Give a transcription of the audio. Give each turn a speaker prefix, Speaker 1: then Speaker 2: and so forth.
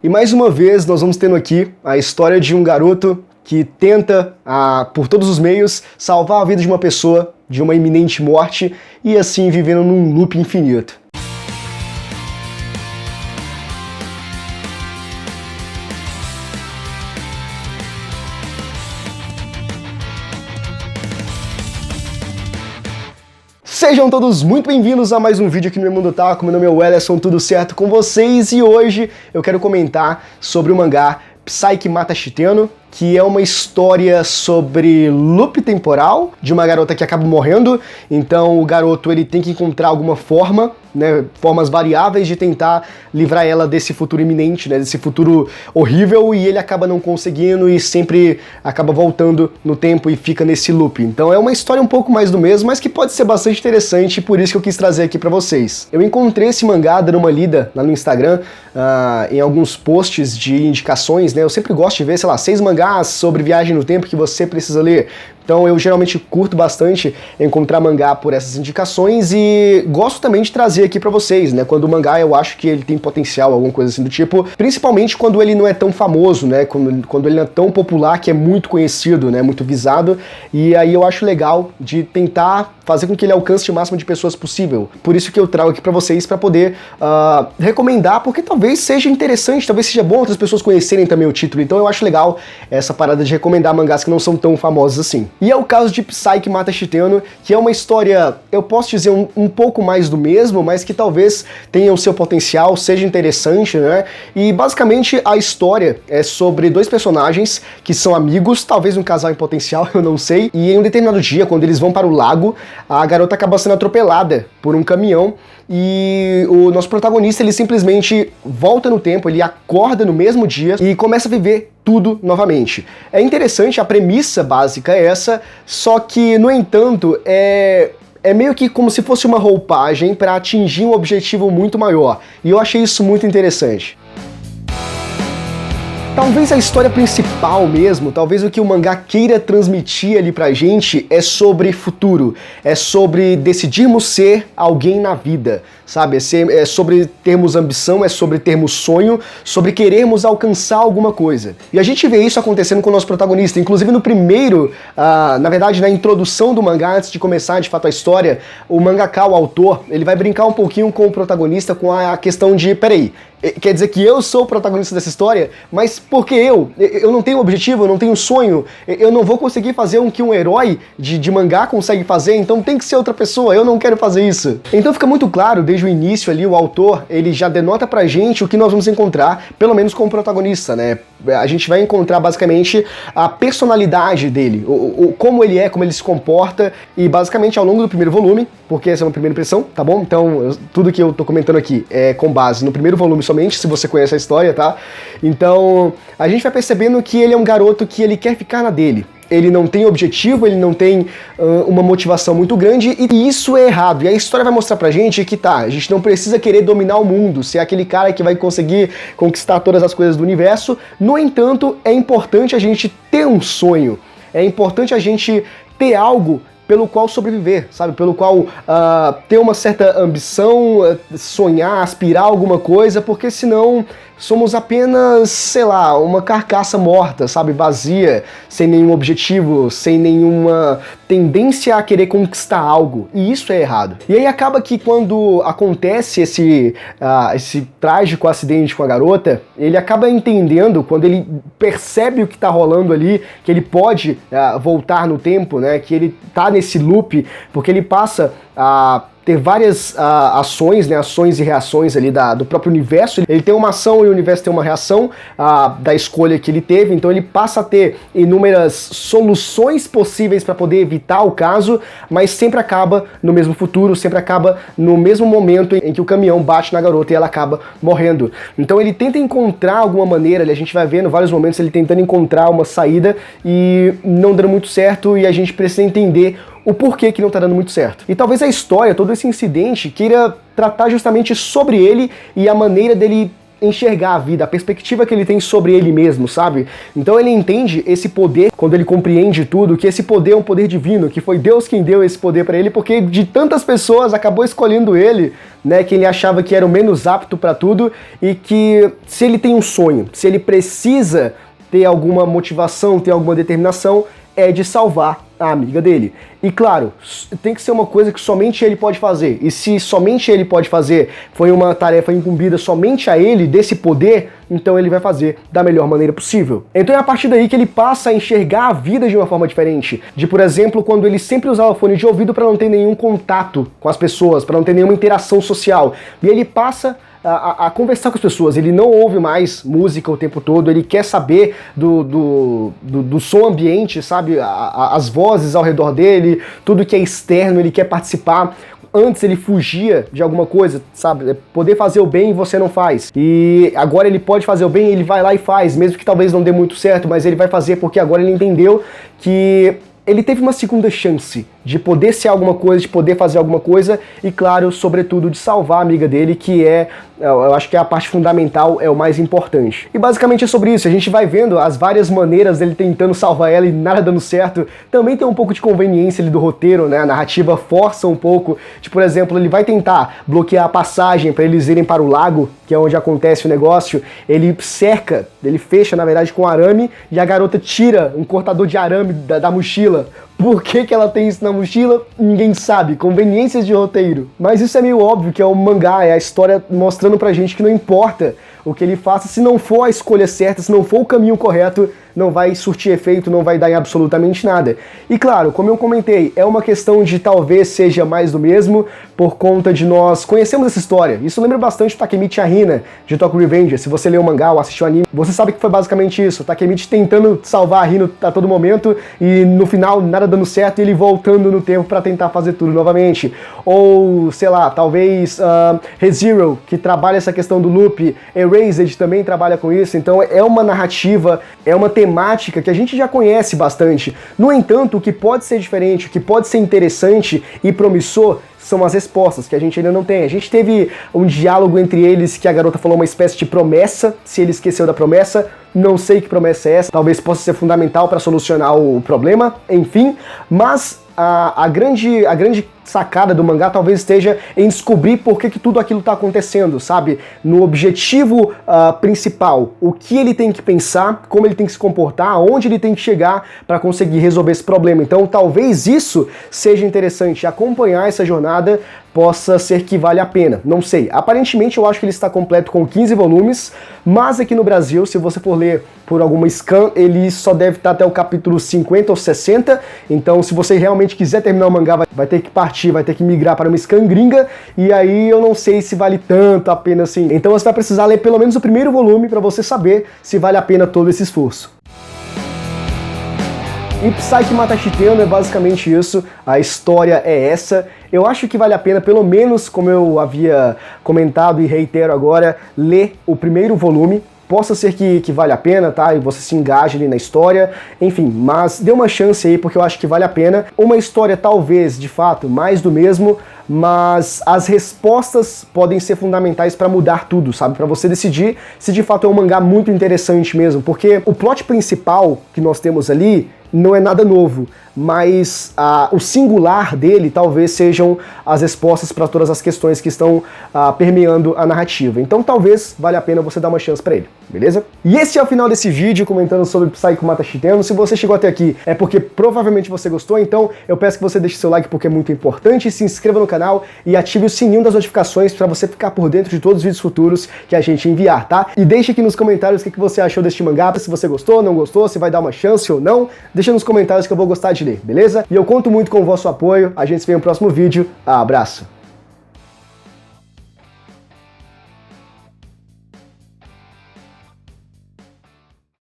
Speaker 1: E mais uma vez nós vamos tendo aqui a história de um garoto que tenta, por todos os meios, salvar a vida de uma pessoa de uma iminente morte e assim vivendo num loop infinito. Sejam todos muito bem-vindos a mais um vídeo aqui no Meu Mundo Otaku. Meu nome é Wellerson, tudo certo com vocês? E hoje eu quero comentar sobre o mangá Psyche Mata Shiteno, que é uma história sobre loop temporal de uma garota que acaba morrendo. Então o garoto ele tem que encontrar alguma forma, formas variáveis de tentar livrar ela desse futuro iminente, desse futuro horrível, e ele acaba não conseguindo e sempre acaba voltando no tempo e fica nesse loop. Então é uma história um pouco mais do mesmo, mas que pode ser bastante interessante, por isso que eu quis trazer aqui pra vocês. Eu encontrei esse mangá dando uma lida lá no Instagram, em alguns posts de indicações, Eu sempre gosto de ver, 6 mangás sobre viagem no tempo que você precisa ler. Então eu geralmente curto bastante encontrar mangá por essas indicações e gosto também de trazer aqui pra vocês, Quando o mangá eu acho que ele tem potencial, alguma coisa assim do tipo, principalmente quando ele não é tão famoso, Quando ele não é tão popular, que é muito conhecido, muito visado, e aí eu acho legal de tentar fazer com que ele alcance o máximo de pessoas possível. Por isso que eu trago aqui pra vocês, pra poder recomendar, porque talvez seja interessante, talvez seja bom outras pessoas conhecerem também o título, então eu acho legal essa parada de recomendar mangás que não são tão famosos assim. E é o caso de Psyche Mata Shiteno, que é uma história, eu posso dizer, um pouco mais do mesmo, mas que talvez tenha o seu potencial, seja interessante, E basicamente a história é sobre dois personagens que são amigos, talvez um casal em potencial, eu não sei, e em um determinado dia, quando eles vão para o lago, a garota acaba sendo atropelada por um caminhão, e o nosso protagonista, ele simplesmente volta no tempo, ele acorda no mesmo dia e começa a viver tudo novamente. É interessante, a premissa básica é essa, só que, no entanto, é meio que como se fosse uma roupagem para atingir um objetivo muito maior, e eu achei isso muito interessante. Talvez a história principal mesmo, talvez o que o mangá queira transmitir ali pra gente é sobre futuro, é sobre decidirmos ser alguém na vida, sabe? É sobre termos ambição, é sobre termos sonho, sobre querermos alcançar alguma coisa. E a gente vê isso acontecendo com o nosso protagonista, inclusive no primeiro, na verdade na introdução do mangá, antes de começar de fato a história, o mangaka, o autor, ele vai brincar um pouquinho com o protagonista com a questão de, peraí, quer dizer que eu sou o protagonista dessa história, mas por que eu? Eu não tenho objetivo, eu não tenho sonho, eu não vou conseguir fazer o que um herói de mangá consegue fazer, então tem que ser outra pessoa, eu não quero fazer isso. Então fica muito claro, desde o início ali, o autor, ele já denota pra gente o que nós vamos encontrar, pelo menos com o protagonista, A gente vai encontrar basicamente a personalidade dele, como ele é, como ele se comporta, e basicamente ao longo do primeiro volume, porque essa é uma primeira impressão, tá bom? Então tudo que eu tô comentando aqui é com base no primeiro volume somente, se você conhece a história, tá? Então, a gente vai percebendo que ele é um garoto que ele quer ficar na dele. Ele não tem objetivo, ele não tem uma motivação muito grande, e isso é errado. E a história vai mostrar pra gente que a gente não precisa querer dominar o mundo, ser aquele cara que vai conseguir conquistar todas as coisas do universo. No entanto, é importante a gente ter um sonho, é importante a gente ter algo pelo qual sobreviver, sabe? Pelo qual ter uma certa ambição, sonhar, aspirar a alguma coisa, porque senão somos apenas, uma carcaça morta, sabe? Vazia, sem nenhum objetivo, sem nenhuma tendência a querer conquistar algo, e isso é errado. E aí acaba que quando acontece esse trágico acidente com a garota, ele acaba entendendo, quando ele percebe o que tá rolando ali, que ele pode voltar no tempo, que ele tá nesse loop, porque ele passa a ter várias ações, ações e reações ali do próprio universo. Ele tem uma ação e o universo tem uma reação da escolha que ele teve, então ele passa a ter inúmeras soluções possíveis para poder evitar o caso, mas sempre acaba no mesmo futuro, sempre acaba no mesmo momento em que o caminhão bate na garota e ela acaba morrendo. Então ele tenta encontrar alguma maneira, a gente vai vendo vários momentos ele tentando encontrar uma saída e não dando muito certo, e a gente precisa entender o porquê que não tá dando muito certo. E talvez a história, todo esse incidente, queira tratar justamente sobre ele e a maneira dele enxergar a vida, a perspectiva que ele tem sobre ele mesmo, sabe? Então ele entende esse poder, quando ele compreende tudo, que esse poder é um poder divino, que foi Deus quem deu esse poder pra ele, porque de tantas pessoas acabou escolhendo ele, né, que ele achava que era o menos apto pra tudo, e que se ele tem um sonho, se ele precisa ter alguma motivação, ter alguma determinação, é de salvar a amiga dele. E claro, tem que ser uma coisa que somente ele pode fazer. E se somente ele pode fazer, foi uma tarefa incumbida somente a ele desse poder, então ele vai fazer da melhor maneira possível. Então é a partir daí que ele passa a enxergar a vida de uma forma diferente. De, por exemplo, quando ele sempre usava fone de ouvido para não ter nenhum contato com as pessoas, para não ter nenhuma interação social. E ele passa a conversar com as pessoas, ele não ouve mais música o tempo todo, ele quer saber do som ambiente, sabe, as vozes ao redor dele, tudo que é externo, ele quer participar. Antes ele fugia de alguma coisa, sabe, poder fazer o bem e você não faz. E agora ele pode fazer o bem, ele vai lá e faz, mesmo que talvez não dê muito certo, mas ele vai fazer porque agora ele entendeu que ele teve uma segunda chance de poder ser alguma coisa, de poder fazer alguma coisa e, claro, sobretudo, de salvar a amiga dele, que eu acho que é a parte fundamental, é o mais importante. E basicamente é sobre isso, a gente vai vendo as várias maneiras dele tentando salvar ela e nada dando certo. Também tem um pouco de conveniência ali do roteiro, né? A narrativa força um pouco. Tipo, por exemplo, ele vai tentar bloquear a passagem para eles irem para o lago, que é onde acontece o negócio. Ele cerca, ele fecha, na verdade, com arame e a garota tira um cortador de arame da mochila. Por que ela tem isso na mochila? Ninguém sabe. Conveniências de roteiro. Mas isso é meio óbvio, que é um mangá, é a história mostrando pra gente que não importa o que ele faça, se não for a escolha certa, se não for o caminho correto, não vai surtir efeito, não vai dar em absolutamente nada. E claro, como eu comentei, é uma questão de talvez seja mais do mesmo, por conta de nós conhecemos essa história. Isso lembra bastante o Takemichi Ahina, de Tokyo Revenger. Se você leu o mangá ou assistiu o anime, você sabe que foi basicamente isso. O Takemichi tentando salvar a Hino a todo momento, e no final nada dando certo, e ele voltando no tempo pra tentar fazer tudo novamente. Ou, sei lá, talvez ReZero, que trabalha essa questão do loop. Erased também trabalha com isso. Então é uma narrativa, é uma temática que a gente já conhece bastante. No entanto, o que pode ser diferente, o que pode ser interessante e promissor são as respostas, que a gente ainda não tem. A gente teve um diálogo entre eles que a garota falou uma espécie de promessa, se ele esqueceu da promessa, não sei que promessa é essa, talvez possa ser fundamental para solucionar o problema, enfim, mas a grande sacada do mangá talvez esteja em descobrir por que tudo aquilo está acontecendo, sabe? No objetivo principal, o que ele tem que pensar, como ele tem que se comportar, aonde ele tem que chegar para conseguir resolver esse problema. Então talvez isso seja interessante, acompanhar essa jornada possa ser que vale a pena, não sei. Aparentemente eu acho que ele está completo com 15 volumes, mas aqui no Brasil, se você for ler por alguma scan, ele só deve estar até o capítulo 50 ou 60, então se você realmente quiser terminar o mangá, vai ter que partir, vai ter que migrar para uma scan gringa, e aí eu não sei se vale tanto a pena assim. Então você vai precisar ler pelo menos o primeiro volume para você saber se vale a pena todo esse esforço. E Psyche Matashite no é basicamente isso, a história é essa. Eu acho que vale a pena, pelo menos, como eu havia comentado e reitero agora, ler o primeiro volume. Possa ser que vale a pena, tá? E você se engaje ali na história, enfim, mas dê uma chance aí porque eu acho que vale a pena. Uma história talvez, de fato, mais do mesmo, mas as respostas podem ser fundamentais para mudar tudo, sabe? Para você decidir se de fato é um mangá muito interessante mesmo, porque o plot principal que nós temos ali não é nada novo, mas o singular dele talvez sejam as respostas para todas as questões que estão permeando a narrativa. Então talvez valha a pena você dar uma chance para ele, beleza? E esse é o final desse vídeo comentando sobre Psyche Matashite. Se você chegou até aqui é porque provavelmente você gostou, então eu peço que você deixe seu like porque é muito importante, se inscreva no canal e ative o sininho das notificações para você ficar por dentro de todos os vídeos futuros que a gente enviar, tá? E deixe aqui nos comentários o que você achou deste mangá, se você gostou, não gostou, se vai dar uma chance ou não. Deixa nos comentários que eu vou gostar de ler, beleza? E eu conto muito com o vosso apoio. A gente se vê no próximo vídeo. Abraço!